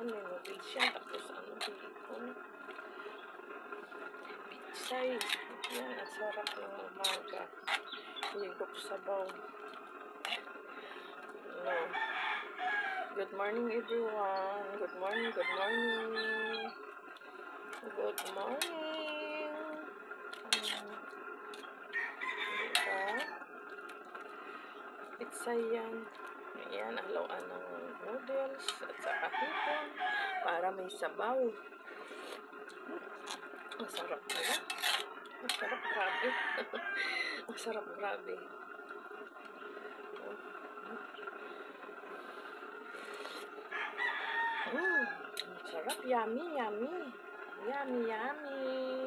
Ayan, may noodles siya. Tapos ano, bacon. Pitsay. Ayan, ang sarap ng umaga. Higop sabaw. No. Good morning, everyone. Good morning, good morning. Good morning. Diba? Pizza yan. Ayan, haluan ng noodles at saka hipon para may sabaw. Ang sarap nila. Ang sarap, grabe. Ang sarap, grabe. Ang sarap, yummy, yummy. Yummy, yummy.